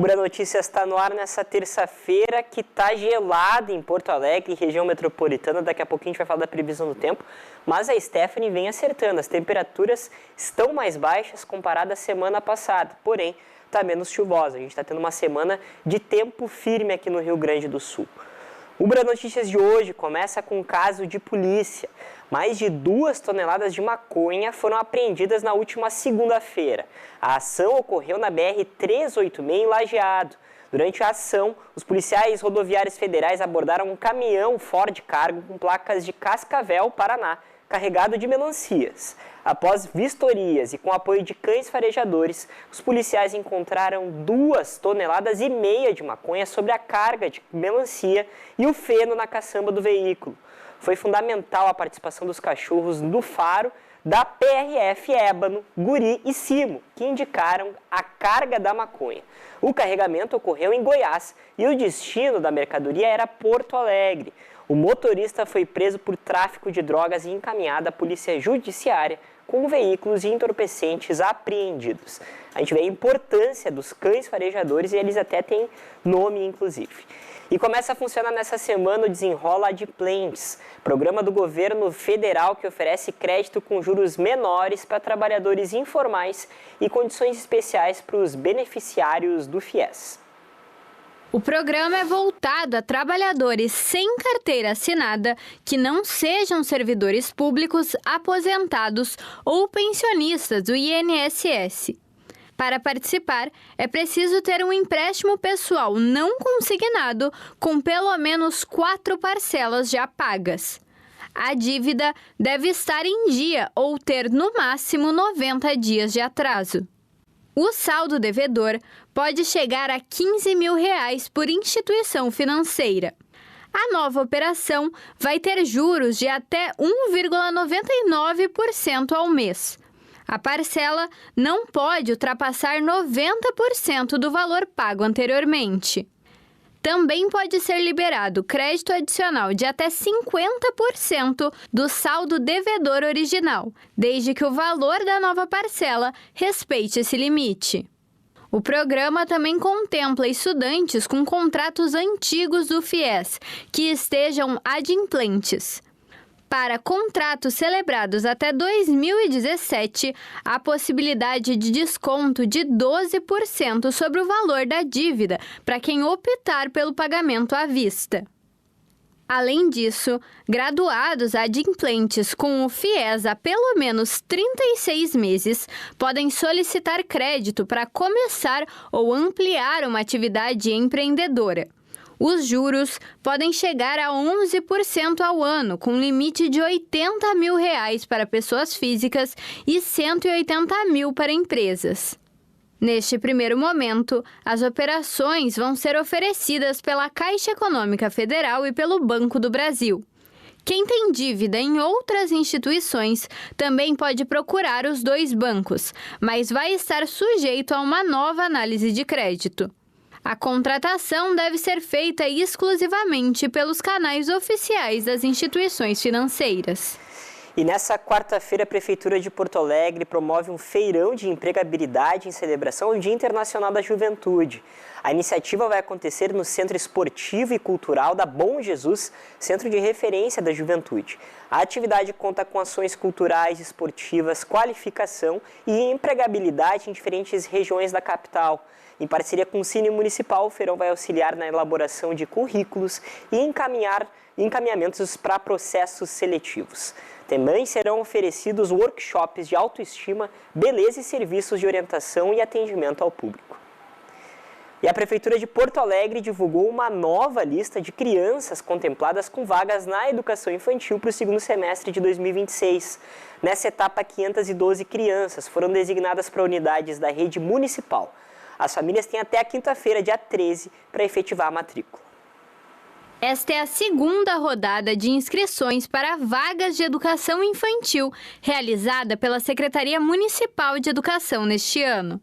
O Bra Notícias está no ar nessa terça-feira que está gelada em Porto Alegre, região metropolitana. Daqui a pouquinho a gente vai falar da previsão do tempo, mas a Stephanie vem acertando. As temperaturas estão mais baixas comparadas à semana passada, porém está menos chuvosa. A gente está tendo uma semana de tempo firme aqui no Rio Grande do Sul. O Bra Notícias de hoje começa com um caso de polícia. Mais de 2 toneladas de maconha foram apreendidas na última segunda-feira. A ação ocorreu na BR-386 em Lajeado. Durante a ação, os policiais rodoviários federais abordaram um caminhão Ford Cargo com placas de Cascavel, Paraná, carregado de melancias. Após vistorias e com apoio de cães farejadores, os policiais encontraram 2,5 toneladas de maconha sobre a carga de melancia e o feno na caçamba do veículo. Foi fundamental a participação dos cachorros do Faro, da PRF Ébano, Guri e Simo, que indicaram a carga da maconha. O carregamento ocorreu em Goiás e o destino da mercadoria era Porto Alegre. O motorista foi preso por tráfico de drogas e encaminhado à polícia judiciária com veículos e entorpecentes apreendidos. A gente vê a importância dos cães farejadores e eles até têm nome, inclusive. E começa a funcionar nessa semana o Desenrola Adimplentes, programa do governo federal que oferece crédito com juros menores para trabalhadores informais e condições especiais para os beneficiários do FIES. O programa é voltado a trabalhadores sem carteira assinada que não sejam servidores públicos, aposentados ou pensionistas do INSS. Para participar, é preciso ter um empréstimo pessoal não consignado com pelo menos 4 parcelas já pagas. A dívida deve estar em dia ou ter no máximo 90 dias de atraso. O saldo devedor pode chegar a R$15 mil por instituição financeira. A nova operação vai ter juros de até 1,99% ao mês. A parcela não pode ultrapassar 90% do valor pago anteriormente. Também pode ser liberado crédito adicional de até 50% do saldo devedor original, desde que o valor da nova parcela respeite esse limite. O programa também contempla estudantes com contratos antigos do FIES, que estejam adimplentes. Para contratos celebrados até 2017, há possibilidade de desconto de 12% sobre o valor da dívida para quem optar pelo pagamento à vista. Além disso, graduados adimplentes com o FIES há pelo menos 36 meses podem solicitar crédito para começar ou ampliar uma atividade empreendedora. Os juros podem chegar a 11% ao ano, com limite de R$80 mil para pessoas físicas e R$180 mil para empresas. Neste primeiro momento, as operações vão ser oferecidas pela Caixa Econômica Federal e pelo Banco do Brasil. Quem tem dívida em outras instituições também pode procurar os 2 bancos, mas vai estar sujeito a uma nova análise de crédito. A contratação deve ser feita exclusivamente pelos canais oficiais das instituições financeiras. E nessa quarta-feira, a Prefeitura de Porto Alegre promove um feirão de empregabilidade em celebração ao Dia Internacional da Juventude. A iniciativa vai acontecer no Centro Esportivo e Cultural da Bom Jesus, centro de referência da juventude. A atividade conta com ações culturais, esportivas, qualificação e empregabilidade em diferentes regiões da capital. Em parceria com o Cine Municipal, o feirão vai auxiliar na elaboração de currículos e encaminhamentos para processos seletivos. Também serão oferecidos workshops de autoestima, beleza e serviços de orientação e atendimento ao público. E a Prefeitura de Porto Alegre divulgou uma nova lista de crianças contempladas com vagas na educação infantil para o segundo semestre de 2026. Nessa etapa, 512 crianças foram designadas para unidades da rede municipal. As famílias têm até a quinta-feira, dia 13, para efetivar a matrícula. Esta é a segunda rodada de inscrições para vagas de educação infantil, realizada pela Secretaria Municipal de Educação neste ano.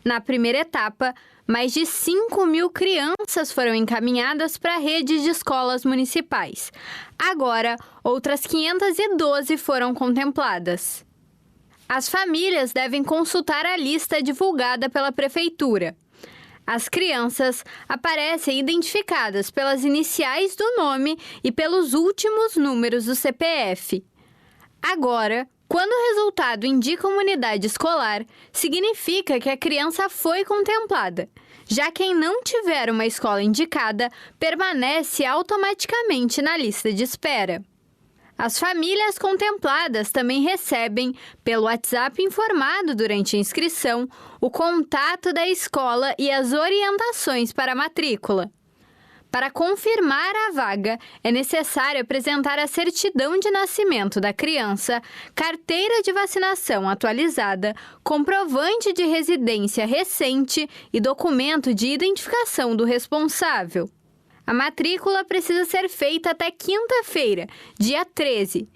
Na primeira etapa, mais de 5 mil crianças foram encaminhadas para a rede de escolas municipais. Agora, outras 512 foram contempladas. As famílias devem consultar a lista divulgada pela Prefeitura. As crianças aparecem identificadas pelas iniciais do nome e pelos últimos números do CPF. Agora, quando o resultado indica uma unidade escolar, significa que a criança foi contemplada. Já quem não tiver uma escola indicada, permanece automaticamente na lista de espera. As famílias contempladas também recebem, pelo WhatsApp informado durante a inscrição, o contato da escola e as orientações para a matrícula. Para confirmar a vaga, é necessário apresentar a certidão de nascimento da criança, carteira de vacinação atualizada, comprovante de residência recente e documento de identificação do responsável. A matrícula precisa ser feita até quinta-feira, dia 13.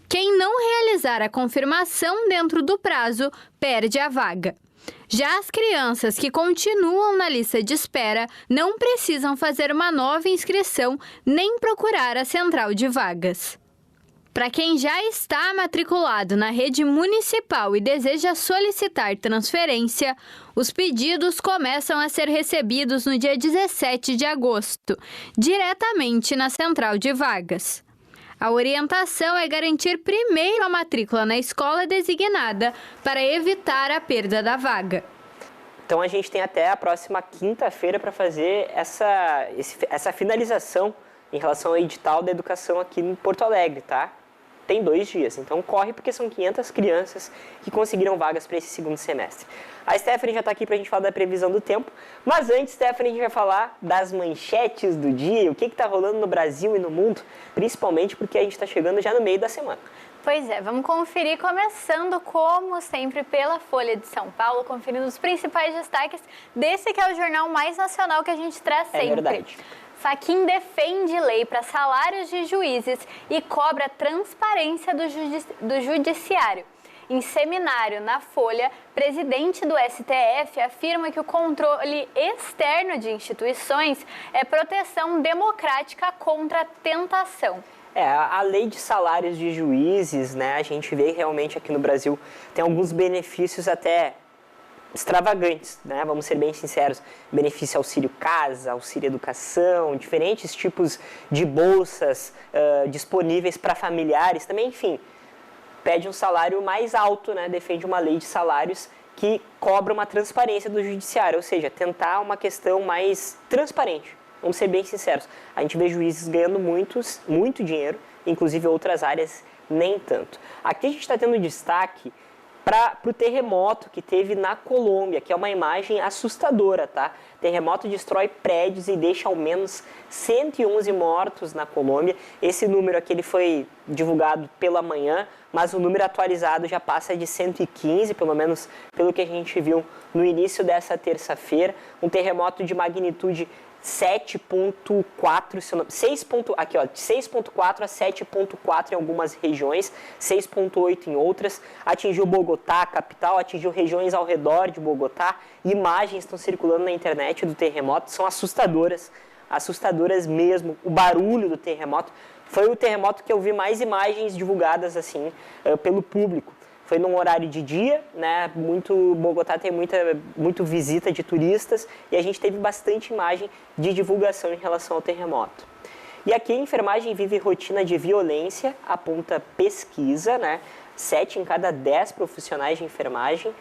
Quem não realizar a confirmação dentro do prazo, perde a vaga. Já as crianças que continuam na lista de espera não precisam fazer uma nova inscrição nem procurar a central de vagas. Para quem já está matriculado na rede municipal e deseja solicitar transferência, os pedidos começam a ser recebidos no dia 17 de agosto, diretamente na central de vagas. A orientação é garantir primeiro a matrícula na escola designada para evitar a perda da vaga. Então a gente tem até a próxima quinta-feira para fazer essa finalização em relação ao edital da educação aqui em Porto Alegre, tá? Tem 2 dias, então corre porque são 500 crianças que conseguiram vagas para esse segundo semestre. A Stephanie já está aqui para a gente falar da previsão do tempo, mas antes, Stephanie, a gente vai falar das manchetes do dia, o que está rolando no Brasil e no mundo, principalmente porque a gente está chegando já no meio da semana. Pois é, vamos conferir, começando como sempre pela Folha de São Paulo, conferindo os principais destaques desse que é o jornal mais nacional que a gente traz sempre. É verdade. Fachin defende lei para salários de juízes e cobra transparência do judiciário. Em seminário na Folha, presidente do STF afirma que o controle externo de instituições é proteção democrática contra a tentação. A lei de salários de juízes, né, a gente vê realmente aqui no Brasil, tem alguns benefícios até extravagantes, né? Vamos ser bem sinceros, benefício auxílio casa, auxílio educação, diferentes tipos de bolsas disponíveis para familiares, também, enfim, pede um salário mais alto, né? Defende uma lei de salários que cobra uma transparência do judiciário, ou seja, tentar uma questão mais transparente. Vamos ser bem sinceros, a gente vê juízes ganhando muito dinheiro, inclusive outras áreas nem tanto. Aqui a gente está tendo destaque para o terremoto que teve na Colômbia, que é uma imagem assustadora, tá? Terremoto destrói prédios e deixa ao menos 111 mortos na Colômbia. Esse número aqui ele foi divulgado pela manhã, mas o número atualizado já passa de 115, pelo menos pelo que a gente viu no início dessa terça-feira. Um terremoto de magnitude 7.4, aqui ó, de 6.4 a 7.4 em algumas regiões, 6.8 em outras, atingiu Bogotá, a capital, atingiu regiões ao redor de Bogotá. Imagens estão circulando na internet do terremoto, são assustadoras mesmo. O barulho do terremoto, foi o terremoto que eu vi mais imagens divulgadas assim pelo público. Foi num horário de dia, né? Bogotá tem muita visita de turistas e a gente teve bastante imagem de divulgação em relação ao terremoto. E aqui a enfermagem vive rotina de violência, aponta pesquisa, né? 7 em cada 10 profissionais de enfermagem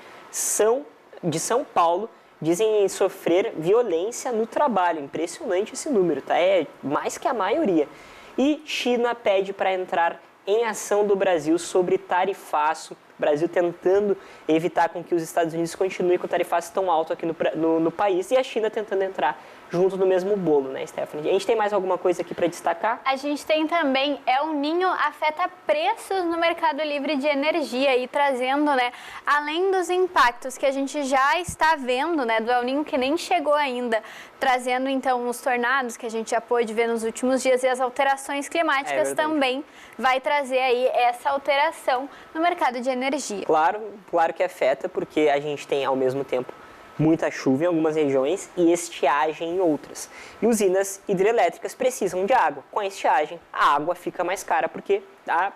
de São Paulo dizem sofrer violência no trabalho. Impressionante esse número, tá? É mais que a maioria. E China pede para entrar em ação do Brasil sobre tarifaço. Brasil tentando evitar com que os Estados Unidos continuem com tarifaço tão alto aqui no país e a China tentando entrar junto no mesmo bolo, né, Stephanie? A gente tem mais alguma coisa aqui para destacar? A gente tem também, El Niño afeta preços no mercado livre de energia e trazendo, né, além dos impactos que a gente já está vendo, né, do El Niño que nem chegou ainda, trazendo então os tornados que a gente já pôde ver nos últimos dias e as alterações climáticas também vai trazer aí essa alteração no mercado de energia. Claro que afeta, porque a gente tem ao mesmo tempo muita chuva em algumas regiões e estiagem em outras. E usinas hidrelétricas precisam de água. Com a estiagem, a água fica mais cara porque a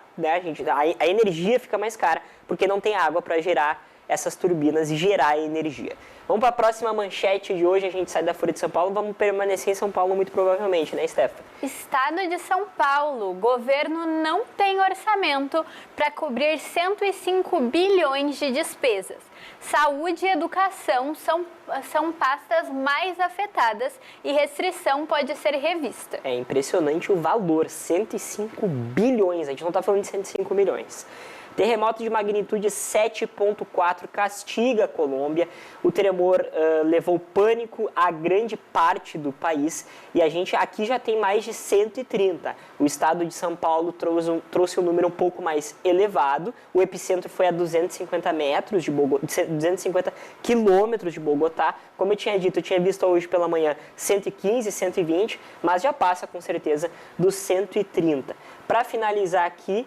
energia fica mais cara porque não tem água para gerar essas turbinas e gerar energia. Vamos para a próxima manchete de hoje, a gente sai da Folha de São Paulo, vamos permanecer em São Paulo muito provavelmente, né, Stephanie? Estado de São Paulo, governo não tem orçamento para cobrir 105 bilhões de despesas. Saúde e educação são pastas mais afetadas e restrição pode ser revista. É impressionante o valor, 105 bilhões, a gente não está falando de 105 milhões. Terremoto de magnitude 7,4 castiga a Colômbia. O tremor levou pânico a grande parte do país e a gente aqui já tem mais de 130. O estado de São Paulo trouxe um número um pouco mais elevado. O epicentro foi a 250 metros de Bogotá, 250 quilômetros de Bogotá. Como eu tinha dito, eu tinha visto hoje pela manhã 115, 120, mas já passa com certeza dos 130. Para finalizar aqui,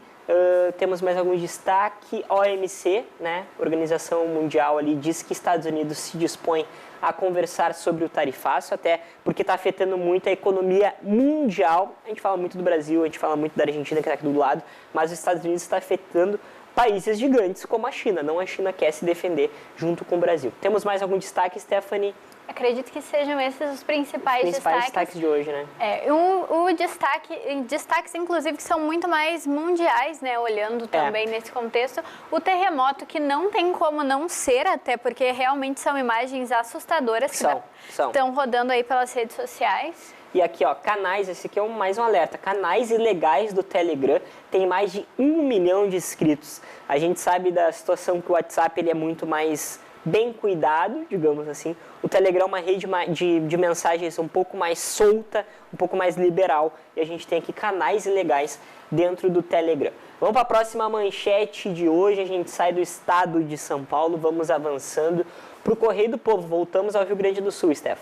temos mais algum destaque. OMC, né, Organização Mundial, ali, diz que Estados Unidos se dispõe a conversar sobre o tarifaço, até porque está afetando muito a economia mundial. A gente fala muito do Brasil, a gente fala muito da Argentina, que está aqui do lado, mas os Estados Unidos está afetando países gigantes como a China. Não a China quer se defender junto com o Brasil. Temos mais algum destaque, Stephanie? Acredito que sejam esses os principais destaques de hoje, né? Destaques, inclusive, que são muito mais mundiais, né? Olhando também nesse contexto. O terremoto, que não tem como não ser, até porque realmente são imagens assustadoras que estão rodando aí pelas redes sociais. E aqui, ó, canais, esse aqui é mais um alerta, canais ilegais do Telegram tem mais de 1 milhão de inscritos. A gente sabe da situação que o WhatsApp ele é muito mais bem cuidado, digamos assim. O Telegram é uma rede de mensagens um pouco mais solta, um pouco mais liberal. E a gente tem aqui canais ilegais dentro do Telegram. Vamos para a próxima manchete de hoje. A gente sai do estado de São Paulo, vamos avançando para o Correio do Povo. Voltamos ao Rio Grande do Sul, Steph.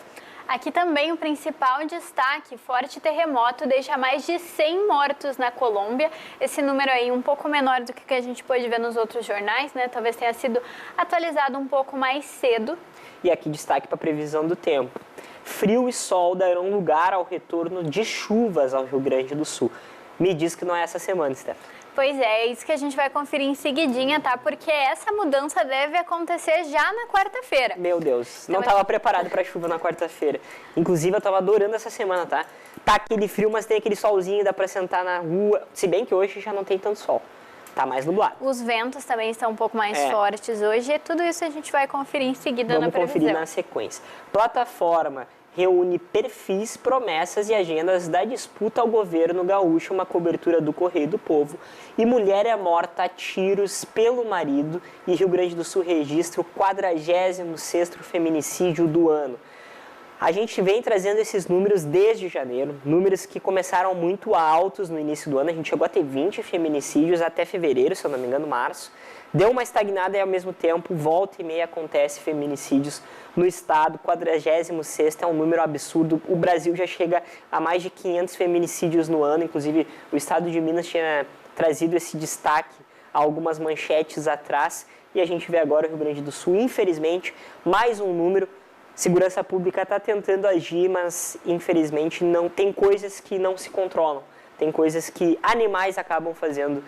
Aqui também o principal destaque, forte terremoto deixa mais de 100 mortos na Colômbia. Esse número aí um pouco menor do que a gente pôde ver nos outros jornais, né? Talvez tenha sido atualizado um pouco mais cedo. E aqui destaque para a previsão do tempo. Frio e sol darão lugar ao retorno de chuvas ao Rio Grande do Sul. Me diz que não é essa semana, Steph. Pois é isso que a gente vai conferir em seguidinha, tá? Porque essa mudança deve acontecer já na quarta-feira. Meu Deus, não estava preparado para chuva na quarta-feira. Inclusive, eu estava adorando essa semana, tá? Tá aquele frio, mas tem aquele solzinho, dá para sentar na rua. Se bem que hoje já não tem tanto sol, tá mais nublado. Os ventos também estão um pouco mais fortes hoje e tudo isso a gente vai conferir em seguida na previsão. Vamos conferir na sequência. Plataforma reúne perfis, promessas e agendas da disputa ao governo gaúcho, uma cobertura do Correio do Povo. E mulher é morta a tiros pelo marido e Rio Grande do Sul registra o 46º feminicídio do ano. A gente vem trazendo esses números desde janeiro, números que começaram muito altos no início do ano. A gente chegou a ter 20 feminicídios até fevereiro, se eu não me engano, março. Deu uma estagnada e, ao mesmo tempo, volta e meia acontece feminicídios no estado. 46º é um número absurdo. O Brasil já chega a mais de 500 feminicídios no ano. Inclusive, o estado de Minas tinha trazido esse destaque a algumas manchetes atrás. E a gente vê agora o Rio Grande do Sul, infelizmente, mais um número. Segurança Pública está tentando agir, mas, infelizmente, não tem coisas que não se controlam. Tem coisas que animais acabam fazendo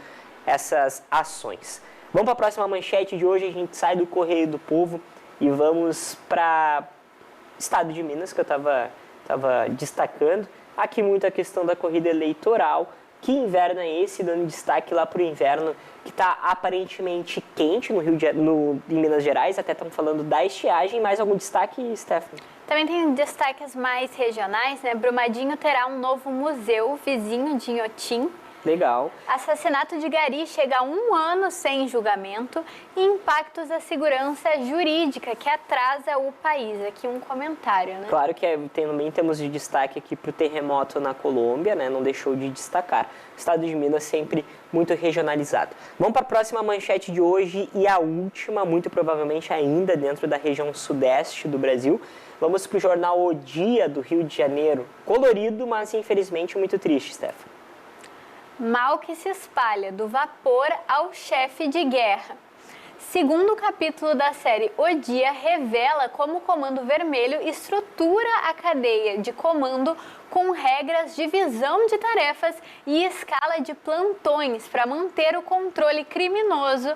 essas ações. Vamos para a próxima manchete de hoje, a gente sai do Correio do Povo e vamos para o estado de Minas, que eu estava destacando. Aqui muito a questão da corrida eleitoral. Que inverno é esse? Dando destaque lá para o inverno que está aparentemente quente em Minas Gerais, até estão falando da estiagem. Mais algum destaque, Stephanie? Também tem destaques mais regionais, né? Brumadinho terá um novo museu vizinho de Inhotim. Legal. Assassinato de Gari chega a 1 ano sem julgamento e impactos da segurança jurídica que atrasa o país. Aqui um comentário, né? Claro que também temos de destaque aqui para o terremoto na Colômbia, né? Não deixou de destacar. O estado de Minas sempre muito regionalizado. Vamos para a próxima manchete de hoje e a última, muito provavelmente ainda dentro da região sudeste do Brasil. Vamos para o jornal O Dia do Rio de Janeiro. Colorido, mas infelizmente muito triste, Stephanie. Mal que se espalha, do vapor ao chefe de guerra. Segundo capítulo da série O Dia revela como o Comando Vermelho estrutura a cadeia de comando com regras, divisão de tarefas e escala de plantões para manter o controle criminoso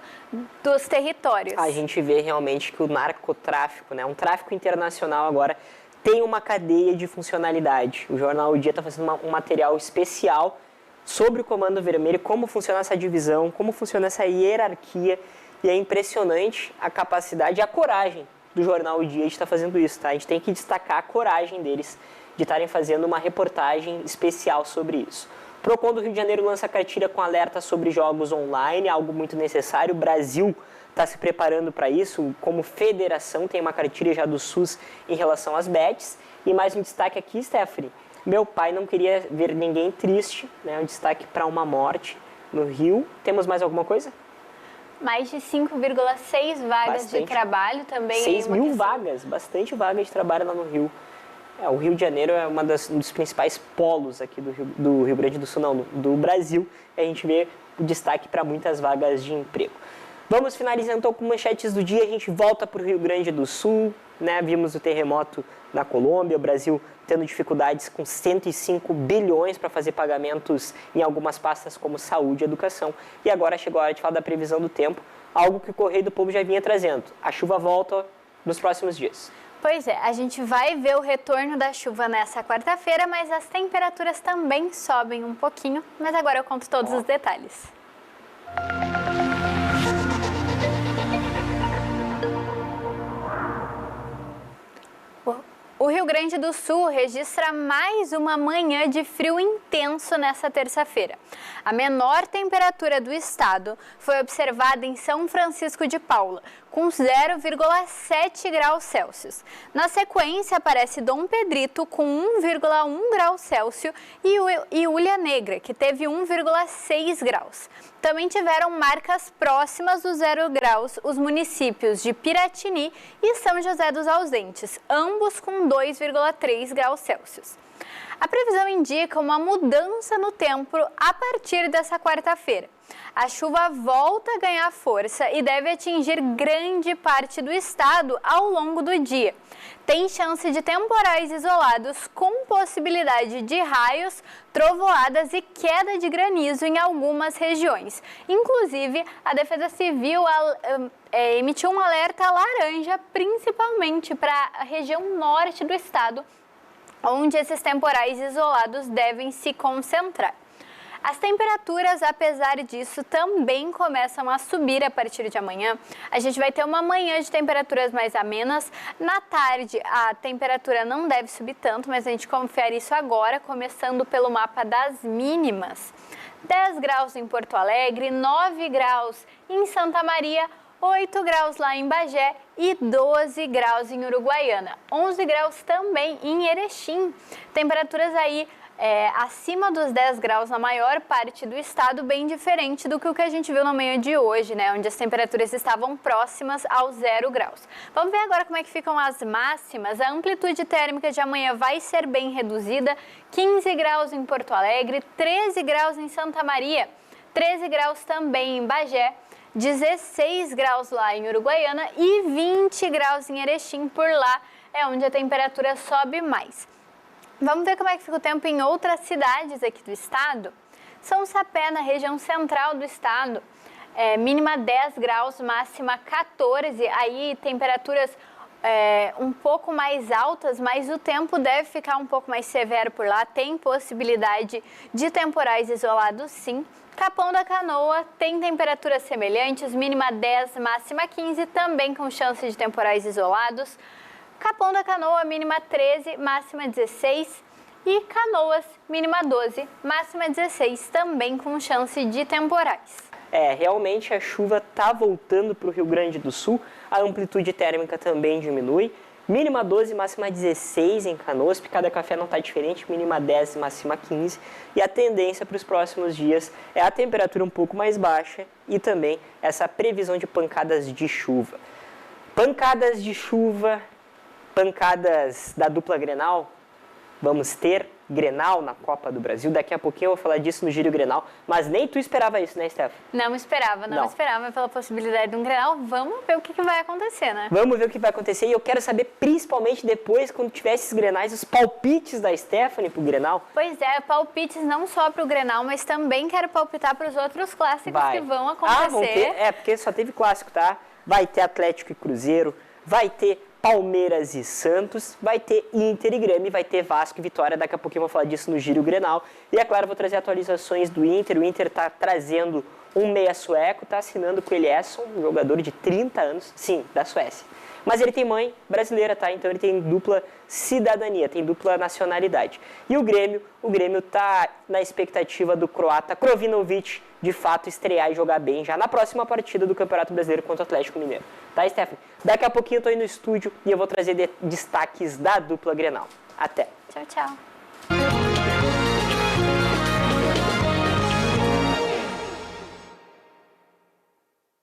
dos territórios. A gente vê realmente que o narcotráfico, né, um tráfico internacional agora, tem uma cadeia de funcionalidade. O jornal O Dia está fazendo um material especial sobre o Comando Vermelho, como funciona essa divisão, como funciona essa hierarquia. E é impressionante a capacidade e a coragem do jornal O Dia de estar fazendo isso, tá? A gente tem que destacar a coragem deles de estarem fazendo uma reportagem especial sobre isso. O Procon do Rio de Janeiro lança cartilha com alerta sobre jogos online, algo muito necessário. O Brasil está se preparando para isso, como federação, tem uma cartilha já do SUS em relação às bets. E mais um destaque aqui, Stephanie. Meu pai não queria ver ninguém triste, né? Um destaque para uma morte no Rio. Temos mais alguma coisa? Mais de 5,6 vagas de trabalho também. 6 mil vagas, bastante vagas de trabalho lá no Rio. O Rio de Janeiro é um dos principais polos aqui do Rio Grande do Sul, não, do Brasil. E a gente vê o destaque para muitas vagas de emprego. Vamos finalizando então com manchetes do dia. A gente volta para o Rio Grande do Sul, né? Vimos o terremoto na Colômbia, o Brasil tendo dificuldades com 105 bilhões para fazer pagamentos em algumas pastas como saúde e educação. E agora chegou a hora de falar da previsão do tempo, algo que o Correio do Povo já vinha trazendo. A chuva volta nos próximos dias. Pois é, a gente vai ver o retorno da chuva nessa quarta-feira, mas as temperaturas também sobem um pouquinho. Mas agora eu conto todos os detalhes. O Rio Grande do Sul registra mais uma manhã de frio intenso nessa terça-feira. A menor temperatura do estado foi observada em São Francisco de Paula, com 0,7 graus Celsius. Na sequência, aparece Dom Pedrito, com 1,1 grau Celsius, e Ulha Negra, que teve 1,6 graus. Também tiveram marcas próximas do 0 graus os municípios de Piratini e São José dos Ausentes, ambos com 2,3 graus Celsius. A previsão indica uma mudança no tempo a partir dessa quarta-feira. A chuva volta a ganhar força e deve atingir grande parte do estado ao longo do dia. Tem chance de temporais isolados com possibilidade de raios, trovoadas e queda de granizo em algumas regiões. Inclusive, a Defesa Civil emitiu um alerta laranja, principalmente para a região norte do estado, onde esses temporais isolados devem se concentrar. As temperaturas, apesar disso, também começam a subir a partir de amanhã. A gente vai ter uma manhã de temperaturas mais amenas. Na tarde, a temperatura não deve subir tanto, mas a gente confere isso agora, começando pelo mapa das mínimas. 10 graus em Porto Alegre, 9 graus em Santa Maria, 8 graus lá em Bagé e 12 graus em Uruguaiana. 11 graus também em Erechim. Temperaturas aí acima dos 10 graus na maior parte do estado, bem diferente do que o que a gente viu na manhã de hoje, né? Onde as temperaturas estavam próximas aos 0 graus. Vamos ver agora como é que ficam as máximas. A amplitude térmica de amanhã vai ser bem reduzida. 15 graus em Porto Alegre, 13 graus em Santa Maria, 13 graus também em Bagé, 16 graus lá em Uruguaiana e 20 graus em Erechim. Por lá é onde a temperatura sobe mais. Vamos ver como é que fica o tempo em outras cidades aqui do estado. São Sapé, na região central do estado, mínima 10 graus, máxima 14. Aí temperaturas um pouco mais altas, mas o tempo deve ficar um pouco mais severo por lá. Tem possibilidade de temporais isolados, sim. Capão da Canoa tem temperaturas semelhantes, mínima 10, máxima 15, também com chance de temporais isolados. Capão da Canoa, mínima 13, máxima 16. E Canoas, mínima 12, máxima 16, também com chance de temporais. Realmente a chuva está voltando para o Rio Grande do Sul, a amplitude térmica também diminui. Mínima 12, máxima 16 em Canoas, Picada Café não está diferente, mínima 10, máxima 15. E a tendência para os próximos dias é a temperatura um pouco mais baixa e também essa previsão de pancadas de chuva. Pancadas de chuva, pancadas da dupla Grenal, vamos ter Grenal na Copa do Brasil. Daqui a pouquinho eu vou falar disso no Giro Grenal, mas nem tu esperava isso, né, Steph? Não esperava pela possibilidade de um Grenal. Vamos ver o que vai acontecer, né? Vamos ver o que vai acontecer e eu quero saber, principalmente depois, quando tiver esses Grenais, os palpites da Stephanie pro Grenal. Pois é, palpites não só pro Grenal, mas também quero palpitar para os outros clássicos que vão acontecer. Vão ter, porque só teve clássico, tá? Vai ter Atlético e Cruzeiro, vai ter Palmeiras e Santos, vai ter Inter e Grêmio, vai ter Vasco e Vitória. Daqui a pouquinho eu vou falar disso no Giro Grenal. E é claro, eu vou trazer atualizações do Inter. O Inter está trazendo um meia sueco, está assinando com o Eliasson, um jogador de 30 anos, sim, da Suécia. Mas ele tem mãe brasileira, tá? Então ele tem dupla cidadania, tem dupla nacionalidade. E o Grêmio tá na expectativa do croata Krovinovic, de fato, estrear e jogar bem já na próxima partida do Campeonato Brasileiro contra o Atlético Mineiro. Tá, Stephanie? Daqui a pouquinho eu tô aí no estúdio e eu vou trazer destaques da dupla Grenal. Até! Tchau, tchau!